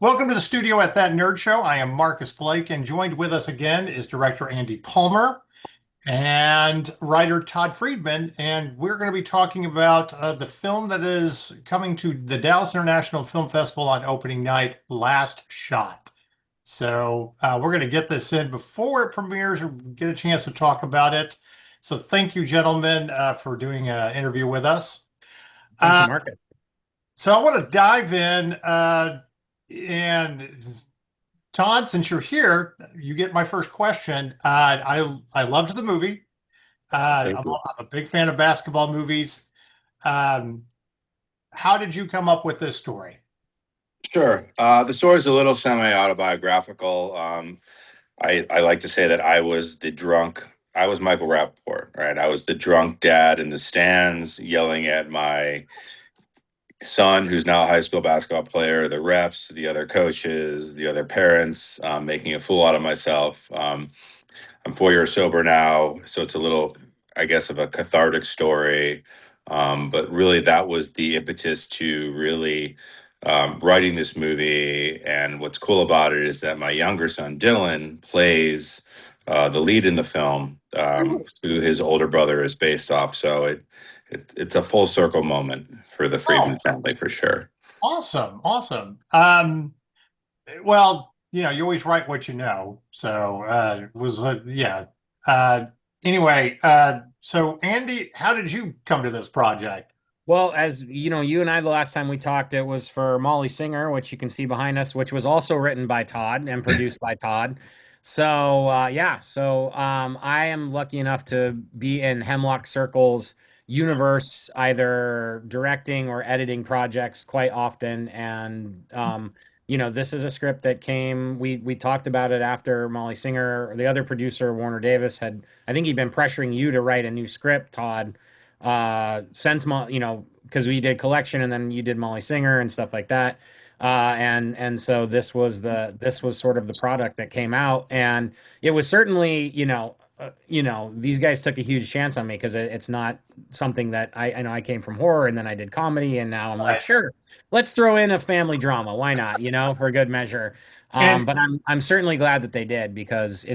Welcome to the studio at That Nerd Show. I am Marcus Blake, and joined with us again is director Andy Palmer and writer Todd Friedman. And we're going to be talking about the film that is coming to the Dallas International Film Festival on opening night, Last Shot. So we're going to get this in before it premieres or get a chance to talk about it. So thank you, gentlemen, for doing an interview with us. Thank Uh, you, Marcus. so I want to dive in and Todd, since you're here, you get my first question. I loved the movie. Thank you. I'm a big fan of basketball movies. Um, how did you come up with this story? Sure. The story is a little semi-autobiographical. I like to say that I was Michael Rappaport, right? I was the drunk dad in the stands yelling at my son, who's now a high school basketball player, the refs, the other coaches, the other parents, making a fool out of myself. I'm 4 years sober now, so it's a little, I guess, of a cathartic story. But really, that was the impetus to really writing this movie. And what's cool about it is that my younger son, Dylan, plays the lead in the film, who his older brother is based off. So it's a full circle moment for the Friedman Oh, family for sure. awesome, awesome. You always write what you know. Yeah. Uh, so Andy, how did you come to this project? Well, as you know, you and I, the last time we talked, it was for Molly Singer, which you can see behind us, which was also written by Todd and produced by Todd. So I am lucky enough to be in Hemlock Circle's universe, either directing or editing projects quite often. And this is a script that came. We talked about it after Molly Singer, the other producer, Warner Davis, had. I think he'd been pressuring you to write a new script, Todd, since because we did Collection and then you did Molly Singer and stuff like that. And so this was sort of the product that came out, and it was certainly, these guys took a huge chance on me because it's not something that I know. I came from horror and then I did comedy, and now I'm like, Right. sure, let's throw in a family drama. Why not? For a good measure. And But I'm certainly glad that they did, because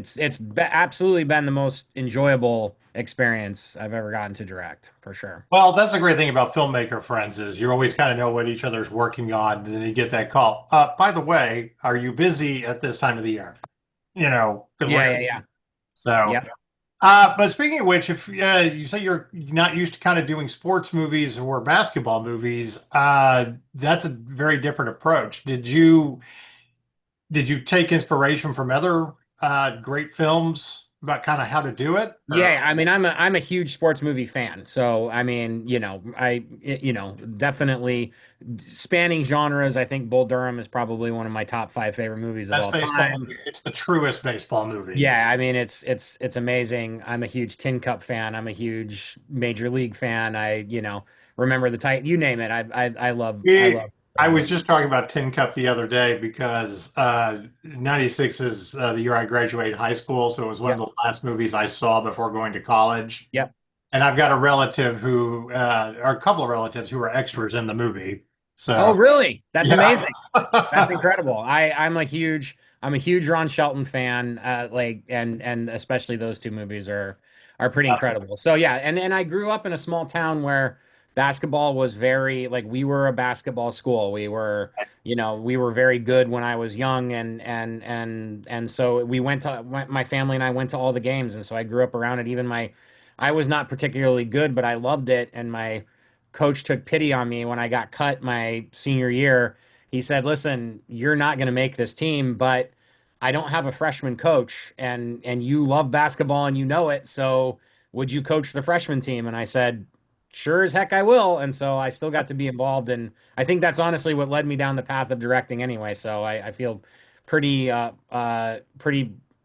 absolutely been the most enjoyable experience I've ever gotten to direct, for sure. Well, that's the great thing about filmmaker friends is you always kind of know what each other's working on, and then you get that call. By the way, are you busy at this time of the year? Because Yeah, we're yeah, yeah. so. Yep. But speaking of which, if you say you're not used to kind of doing sports movies or basketball movies, that's a very different approach. Did you take inspiration from other great films about kind of how to do it? Or Yeah, I mean, I'm a huge sports movie fan. So, I mean, definitely spanning genres. I think Bull Durham is probably one of my top five favorite movies of best all baseball time. movie? It's the truest baseball movie. Yeah, I mean, it's amazing. I'm a huge Tin Cup fan. I'm a huge Major League fan. Remember the title, you name it. I We, love I Durham. was just talking about Tin Cup the other day because 96 is the year I graduated high school. So it was one of Yep, the last movies I saw before going to college. yep. And I've got a relative or a couple of relatives who were extras in the movie. Oh, So, really? That's yeah. amazing. That's incredible. I'm a huge Ron Shelton fan. And especially those two movies are pretty incredible. So yeah, and I grew up in a small town where basketball was very, like, we were a basketball school. We were very good when I was young, and so my family and I went to all the games, and so I grew up around it. I was not particularly good, but I loved it, and my coach took pity on me when I got cut my senior year. He said, "Listen, you're not going to make this team, but I don't have a freshman coach, and you love basketball and you know it. So would you coach the freshman team?" And I said, "Sure as heck I will." And so I still got to be involved, and I think that's honestly what led me down the path of directing anyway. So I feel pretty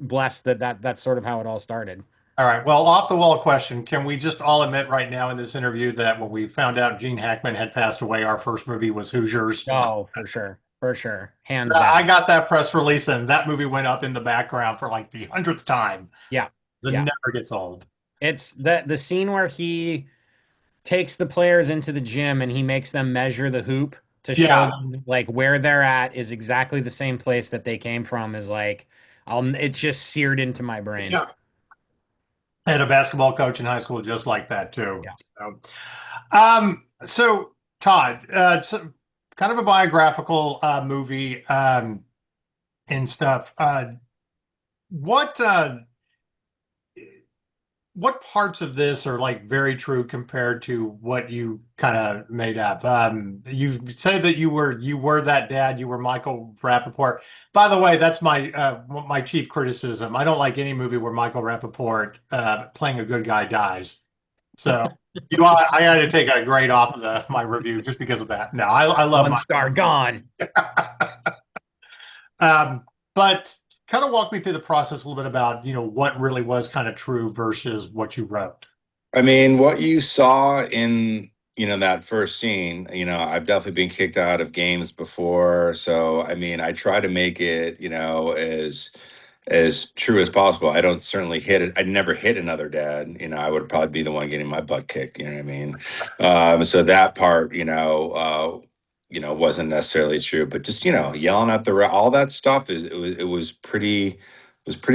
blessed that's sort of how it all started. All right. Well, off the wall question. Can we just all admit right now in this interview that when we found out Gene Hackman had passed away, our first movie was Hoosiers? Oh, for sure, hands I down. got that press release and that movie went up in the background for like the hundredth time. Yeah. That Yeah. never gets old. It's the scene where he takes the players into the gym and he makes them measure the hoop to show Yeah. them like where they're at is exactly the same place that they came from is like it's just seared into my brain. Yeah. I had a basketball coach in high school just like that too. Yeah. So Todd, it's kind of a biographical movie and stuff. What what parts of this are like very true compared to what you kind of made up? You say that you were that dad, you were Michael Rappaport. By the way, that's my chief criticism. I don't like any movie where Michael Rappaport playing a good guy dies. So I had to take a grade off of my review just because of that. No, I love One star gone. but kind of walk me through the process a little bit about, what really was kind of true versus what you wrote. I mean, what you saw in, that first scene, I've definitely been kicked out of games before. So, I mean, I try to make it, as true as possible. I don't certainly hit it. I'd never hit another dad. I would probably be the one getting my butt kicked. You know what I mean? So that part, wasn't necessarily true. But just yelling at all that stuff it was pretty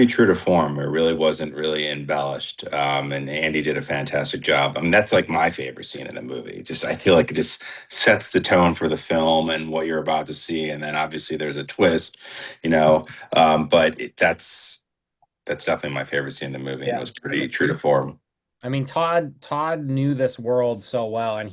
true to form. It really wasn't really embellished. And Andy did a fantastic job. I mean, that's like my favorite scene in the movie. Just I feel like it just sets the tone for the film and what you're about to see. And then obviously there's a twist, but that's definitely my favorite scene in the movie, and Yeah. it was pretty true to form. I mean, Todd knew this world so well, and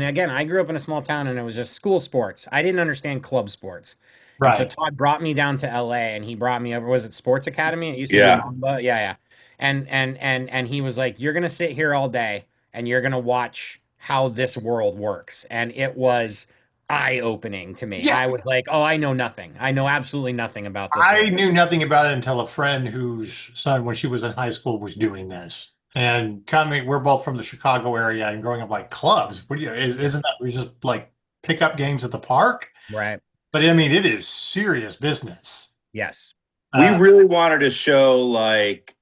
again, I grew up in a small town, and it was just school sports. I didn't understand club sports, and so Right. Todd brought me down to LA, and he brought me over. Was it Sports Academy? It used to be Yeah, Mamba. Yeah, yeah. And he was like, "You're gonna sit here all day, and you're gonna watch how this world works," and it was eye-opening to me. Yeah. I was like, "Oh, I know nothing. I know absolutely nothing about this I world." knew nothing about it until a friend whose son, when she was in high school, was doing this. And coming, we're both from the Chicago area and growing up like clubs. Isn't that we just like pick up games at the park? Right? But I mean, it is serious business. Yes. we Uh, really wanted to show like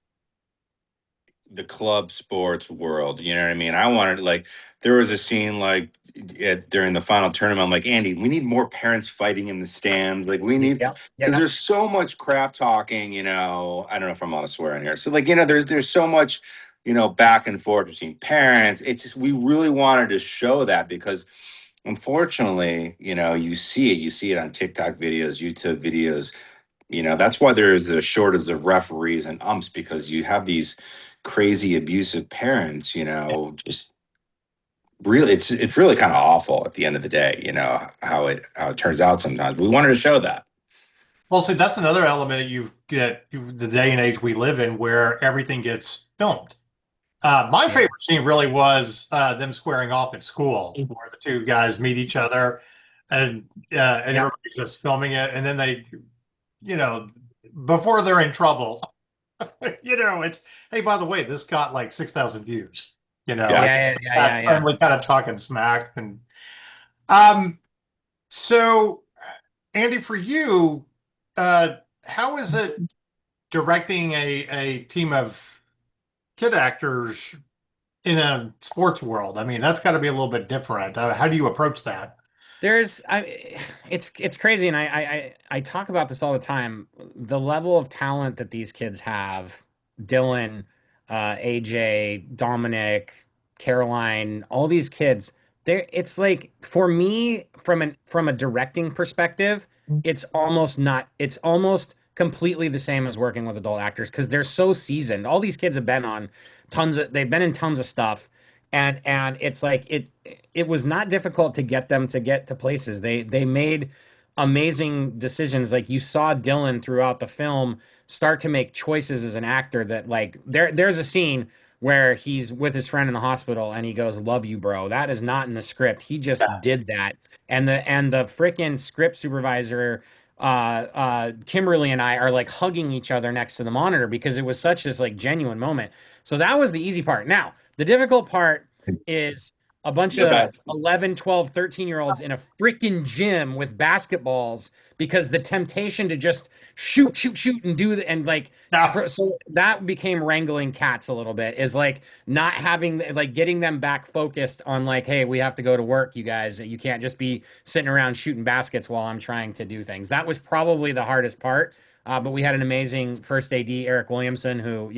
the club sports world. You know what I mean? I wanted like there was a scene like during the final tournament. I'm like, Andy, we need more parents fighting in the stands. Like we need Yeah. because Yeah. there's so much crap talking. I don't know if I'm allowed to swear in here. So like there's so much back and forth between parents. It's just we really wanted to show that because unfortunately, you see it on TikTok videos, YouTube videos. That's why there is a shortage of referees and umps because you have these crazy abusive parents, just really it's really kind of awful at the end of the day, how it turns out sometimes. We wanted to show that. well, see, that's another element you get the day and age we live in where everything gets filmed. My Yeah. favorite scene really was them squaring off at school, where the two guys meet each other, and Yeah. everybody's just filming it, and then they, you know, before they're in trouble, it's hey, by the way, this got like 6,000 views. Yeah. Yeah. Yeah. Yeah. That Yeah. Yeah. friendly kind of talking smack, and um, so Andy, for you, how is it directing a team of kid actors in a sports world? I mean, that's got to be a little bit different. How do you approach that? It's crazy, and I talk about this all the time. The level of talent that these kids have, Dylan, AJ, Dominic, Caroline, all these kids, it's like for me from a directing perspective, it's almost completely the same as working with adult actors because they're so seasoned. All these kids have been on they've been in tons of stuff, and it's like it was not difficult to get them to get to places. They made amazing decisions. Like you saw Dylan throughout the film start to make choices as an actor that like there's a scene where he's with his friend in the hospital and he goes, "Love you, bro." That is not in the script. He just did that. And the freaking script supervisor Kimberly and I are like hugging each other next to the monitor because it was such this like genuine moment. So that was the easy part. Now, the difficult part is a bunch The of best. 11, 12, 13-year-olds in a freaking gym with basketballs because the temptation to just shoot, shoot, shoot and do the, and like, Yeah. so that became wrangling cats a little bit, is like not having, like getting them back focused on like, hey, we have to go to work, you guys. You can't just be sitting around shooting baskets while I'm trying to do things. That was probably the hardest part. But we had an amazing first AD, Eric Williamson, who,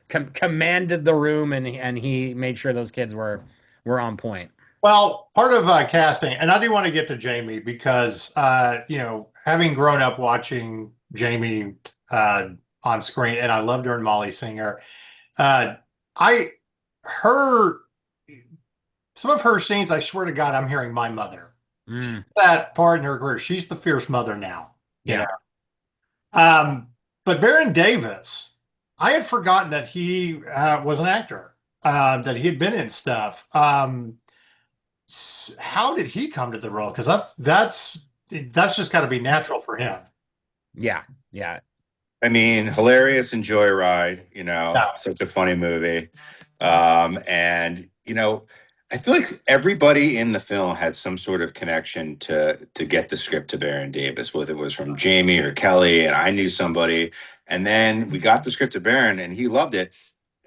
commanded the room, and he made sure those kids were on point. Well, part of casting, and I do want to get to Jamie because, having grown up watching Jamie on screen, and I loved her and Molly Singer. Uh, I her some of her scenes. I swear to God, I'm hearing my mother. Mm, That part in her career, she's the fierce mother now. You yeah. know. But Baron Davis, I had forgotten that he was an actor. That he had been in stuff. How did he come to the role? Because that's just got to be natural for him. Yeah. Yeah. I mean, hilarious and Joyride, Yeah. such a funny movie. And I feel like everybody in the film had some sort of connection to get the script to Baron Davis, whether it was from Jamie or Kelly, and I knew somebody. And then we got the script to Baron and he loved it.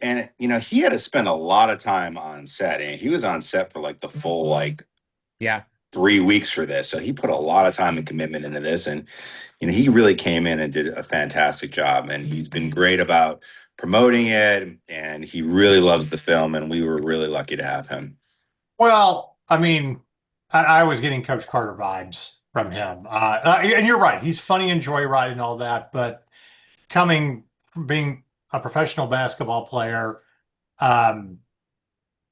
And he had to spend a lot of time on set. And he was on set for like the full Yeah. 3 weeks for this. So he put a lot of time and commitment into this. And he really came in and did a fantastic job. And he's been great about promoting it. And he really loves the film. And we were really lucky to have him. Well, I mean, I was getting Coach Carter vibes from him. And you're right. He's funny and joyride and all that. But coming from being a professional basketball player, um,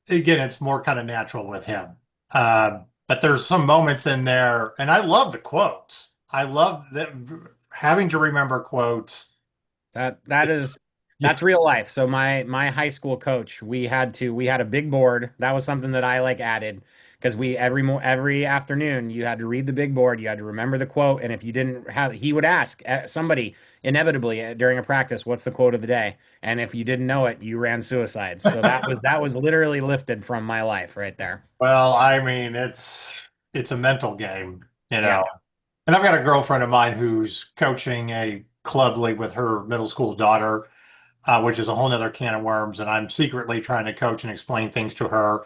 again, it's more kind of natural with him. But there's some moments in there, and I love the quotes. I love that having to remember quotes. That's real life. So my high school coach, we had a big board. That was something that I like added, because every afternoon you had to read the big board, you had to remember the quote, and if you didn't have, he would ask somebody inevitably during a practice, what's the quote of the day? And if you didn't know it, you ran suicides. So that was literally lifted from my life right there. Well, I mean, it's a mental game, you Yeah. know. And I've got a girlfriend of mine who's coaching a club league with her middle school daughter, which is a whole nother can of worms. And I'm secretly trying to coach and explain things to her.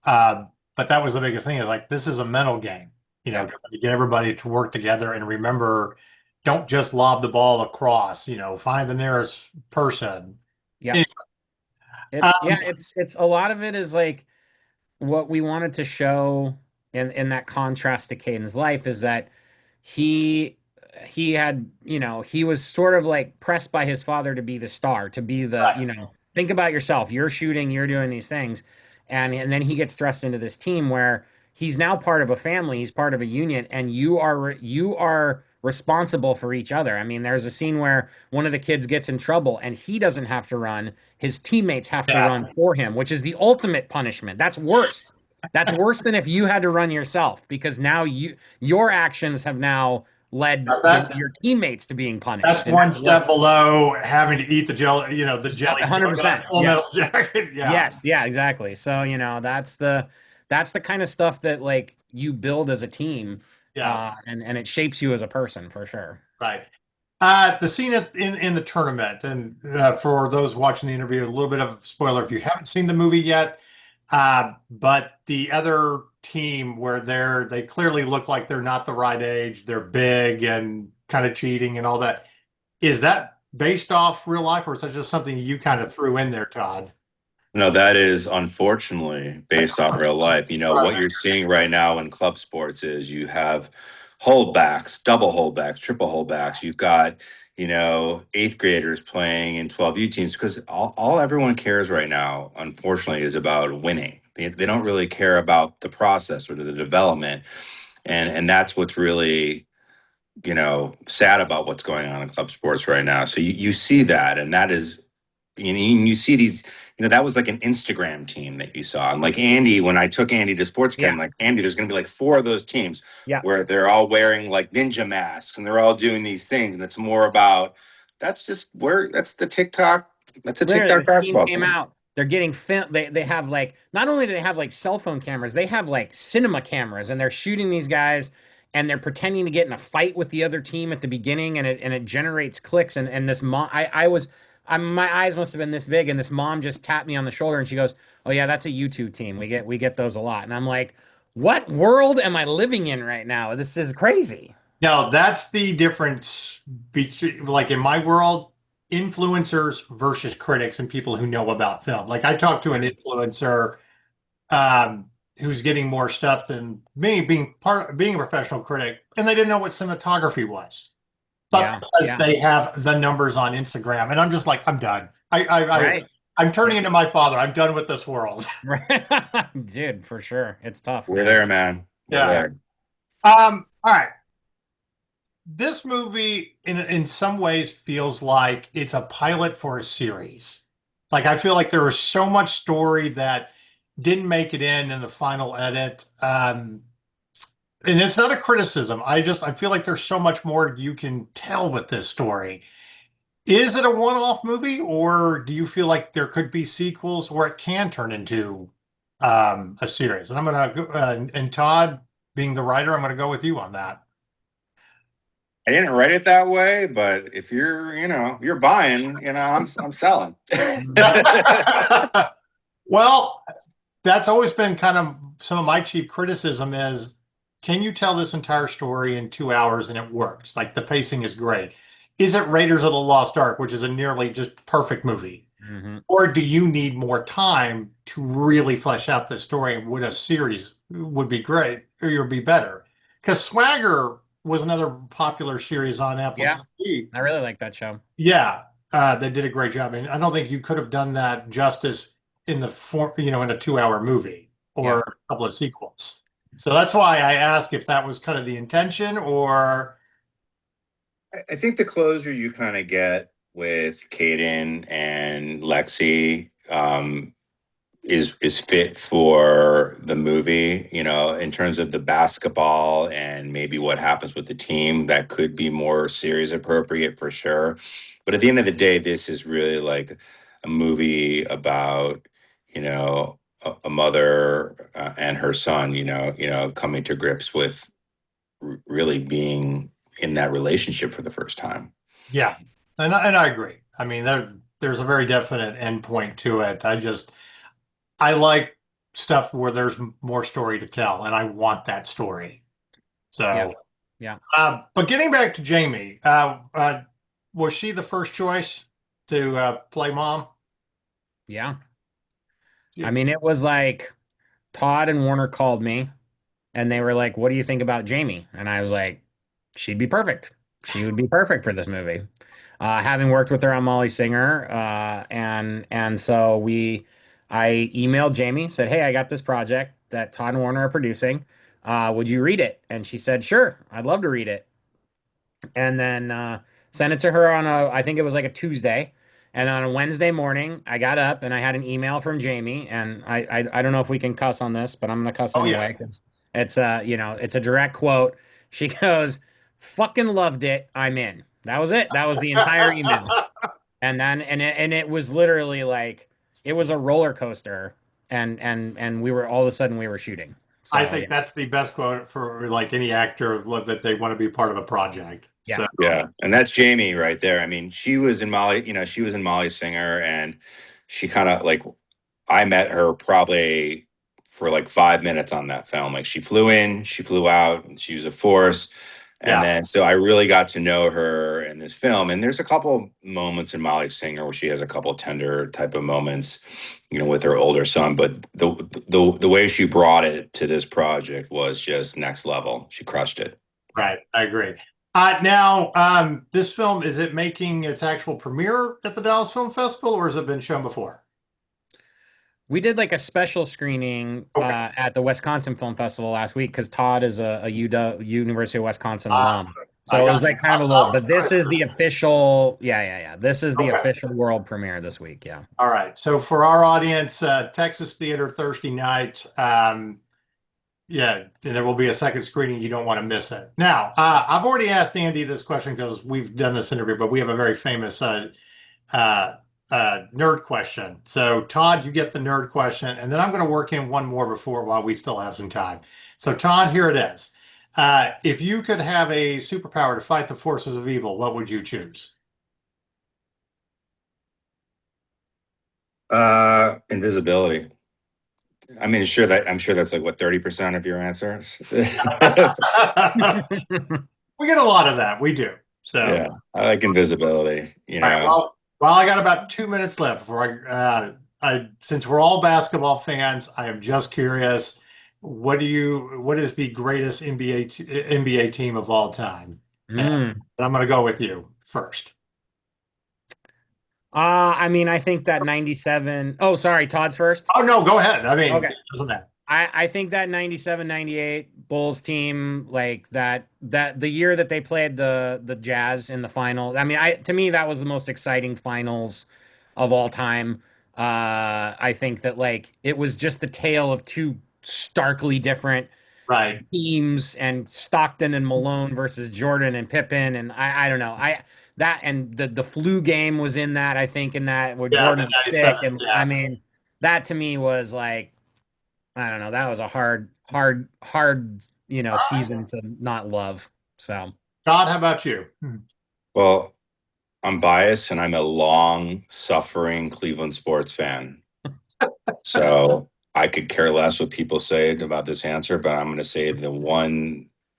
But that was the biggest thing, is like, this is a mental game, Yeah. trying to get everybody to work together and remember, don't just lob the ball across, find the nearest person. Yeah. Anyway, Yeah, um, it's a lot of it is like, what we wanted to show in that contrast to Caden's life is that he he had, he was sort of like pressed by his father to be the star, to be the, right. think about yourself, you're shooting, you're doing these things. And then he gets thrust into this team where he's now part of a family, he's part of a union, and you are responsible for each other. I mean, there's a scene where one of the kids gets in trouble and he doesn't have to run, his teammates have to Yeah. run for him, which is the ultimate punishment. That's worse. That's worse than if you had to run yourself, because now your actions have now led That, your teammates to being punished. that's And one that's what step below having to eat the jelly, the jelly donut, 100%. full metal Yes. jacket. Yeah. Yes, yeah, exactly. So, that's the kind of stuff that like you build as a team, Yeah. and it shapes you as a person for sure. Right. The scene in the tournament, and for those watching the interview, a little bit of spoiler if you haven't seen the movie yet. But the other team, where they clearly look like they're not the right age, they're big and kind of cheating and all that. Is that based off real life, or is that just something you kind of threw in there, Todd? No, that is unfortunately based on real life. What Right. you're seeing right now in club sports is you have holdbacks, double holdbacks, triple holdbacks. You've got, eighth graders playing in 12U teams, because all everyone cares right now, unfortunately, is about winning. They don't really care about the process or the development. And that's what's really, sad about what's going on in club sports right now. So you see that, and that is, you see these, that was like an Instagram team that you saw. And like Andy, when I took Andy to sports Yeah, camp, like, Andy, there's going to be like four of those teams yeah. where they're all wearing like ninja masks and they're all doing these things. And it's more about, that's the TikTok, that's a Literally, TikTok this team basketball came team. out. they're getting film. They have like, not only do they have like cell phone cameras, they have like cinema cameras, and they're shooting these guys, and they're pretending to get in a fight with the other team at the beginning, and it generates clicks. And this mom, my eyes must have been this big, and this mom just tapped me on the shoulder, and she goes, "Oh yeah, that's a YouTube team. We get those a lot." And I'm like, "What world am I living in right now? This is crazy." Now, that's the difference between, like in my world, influencers versus critics and people who know about film. Like I talked to an influencer who's getting more stuff than me, being a professional critic, and they didn't know what cinematography was. But Yeah, because yeah, they have the numbers on Instagram, and I'm just like, I'm done. right, I'm turning into my father. I'm done with this world. right, dude, for sure. It's tough, We're man. there, man. We're Yeah. there. All right. This movie in some ways feels like it's a pilot for a series. Like I feel like there was so much story that didn't make it in the final edit. And it's not a criticism. I feel like there's so much more you can tell with this story. Is it a one-off movie, or do you feel like there could be sequels, or it can turn into a series? And I'm gonna go, and Todd, being the writer, I'm gonna go with you on that. I didn't write it that way, but if you're buying, I'm selling. Well, that's always been kind of some of my chief criticism is, can you tell this entire story in 2 hours and it works? Like the pacing is great. Is it Raiders of the Lost Ark, which is a nearly just perfect movie? Hmm. Or do you need more time to really flesh out the story? And would a series would be great or would be better? Because Swagger was another popular series on Apple Yeah, TV. I really like that show. Yeah, they did a great job. And I don't think you could have done that justice in the form, in a 2 hour movie or Yeah. a couple of sequels. So that's why I asked if that was kind of the intention or I think the closure you kind of get with Caden and Lexi is fit for the movie, in terms of the basketball and maybe what happens with the team. That could be more series appropriate for sure. But at the end of the day, this is really like a movie about, a mother and her son, coming to grips with really being in that relationship for the first time. yeah. And I agree. I mean, there's a very definite endpoint to it. I like stuff where there's more story to tell, and I want that story. Yeah. So, Yeah. but getting back to Jamie, was she the first choice to play mom? Yeah. Yeah. I mean, it was like Todd and Warner called me and they were like, "What do you think about Jamie?" And I was like, "She'd be perfect. She would be perfect for this movie." Having worked with her on Molly Singer, and so I emailed Jamie, said, "Hey, I got this project that Todd and Warner are producing. Would you read it?" And she said, "Sure, I'd love to read it." And then sent it to her on I think it was like a Tuesday. And on a Wednesday morning, I got up and I had an email from Jamie. And I don't know if we can cuss on this, but I'm gonna cuss Oh yeah. anyway because it's a direct quote. She goes, "Fucking loved it. I'm in." That was it. That was the entire email. And then and it was literally like it was a roller coaster. And we were all of a sudden we were shooting. I So think yeah, that's the best quote for like any actor that they want to be part of a project. yeah, So Yeah, and that's Jamie right there. I mean, she was in Molly Singer, and she kind of like I met her probably for like 5 minutes on that film. Like she flew in, she flew out, and she was a force. And yeah, then so I really got to know her in this film. And there's a couple moments in Molly Singer where she has a couple tender type of moments, with her older son. But the way she brought it to this project was just next level. She crushed it. right. I agree. Now, this film, is it making its actual premiere at the Dallas Film Festival, or has it been shown before? we did like a special screening Okay. at the Wisconsin Film Festival last week because Todd is a UW, University of Wisconsin Uh, alum. I So it got was like kind of a I little, was but this is the official, yeah, yeah, yeah. This is the okay. official world premiere this week. Yeah. All right. So for our audience, Texas Theater Thursday night. Yeah, and there will be a second screening. You don't want to miss it. Now, I've already asked Andy this question because we've done this interview, but we have a very famous uh, nerd question. So, Todd, you get the nerd question, and then I'm going to work in one more before while we still have some time. So, Todd, here it is. If you could have a superpower to fight the forces of evil, what would you choose? Invisibility. I mean, I'm sure that's like what 30% of your answers. We get a lot of that. We do. So, Yeah, I like invisibility. all right. Well, I got about 2 minutes left before since we're all basketball fans, I am just curious. What is the greatest NBA team of all time? And I'm going to go with you first. I mean, I think that 97. Oh, sorry, Todd's first. Oh, no, go ahead. I mean, Okay. it doesn't matter. I think that 97, 98 Bulls team, like that the year that they played the Jazz in the final. I mean, to me that was the most exciting finals of all time. I think that like it was just the tale of two starkly different Right. teams, and Stockton and Malone versus Jordan and Pippen, and I don't know. That and the flu game was in that, I think, in that where Yeah, Jordan the was sick. 97, And yeah. I mean, that to me was like, I don't know. That was a hard, season to not love. So, Todd, how about you? Well, I'm biased and I'm a long suffering Cleveland sports fan. So I could care less what people say about this answer, but I'm going to say the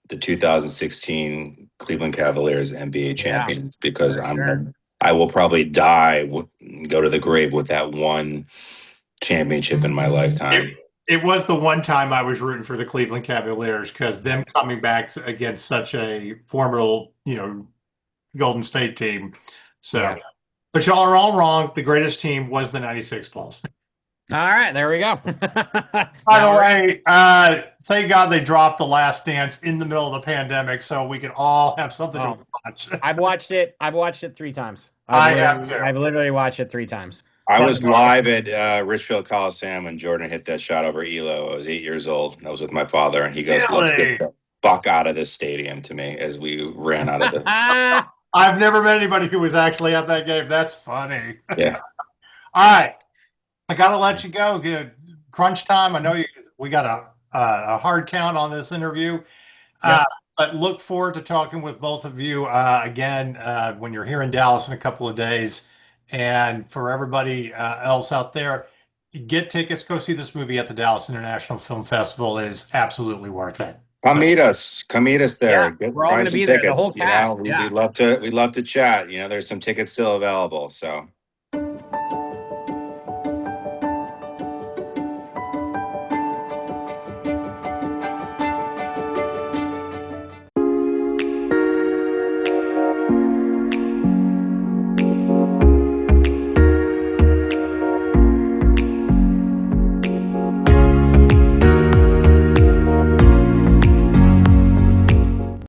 2016 Cleveland Cavaliers NBA champions, because I will probably go to the grave with that one championship in my lifetime. It was the one time I was rooting for the Cleveland Cavaliers because them coming back against such a formidable, Golden State team. So, yeah. But y'all are all wrong. The greatest team was the 96 Bulls. All right, there we go. By the way, thank God they dropped The Last Dance in the middle of the pandemic so we could all have something to watch. I've watched it 3 times. I have too. I've literally watched it 3 times. I was live at Richfield Coliseum when Jordan hit that shot over Elo. I was 8 years old. I was with my father, and he goes, "Let's get the fuck out of this stadium," to me as we ran out of the. I've never met anybody who was actually at that game. That's funny. Yeah. All right. I got to let you go. Good crunch time. I know we got a hard count on this interview, but look forward to talking with both of you again when you're here in Dallas in a couple of days. And for everybody else out there, get tickets. Go see this movie at the Dallas International Film Festival. It is absolutely worth it. Come meet us. Come meet us there. Yeah, we're all going to be there. The whole cast. We'd love to chat. There's some tickets still available. So.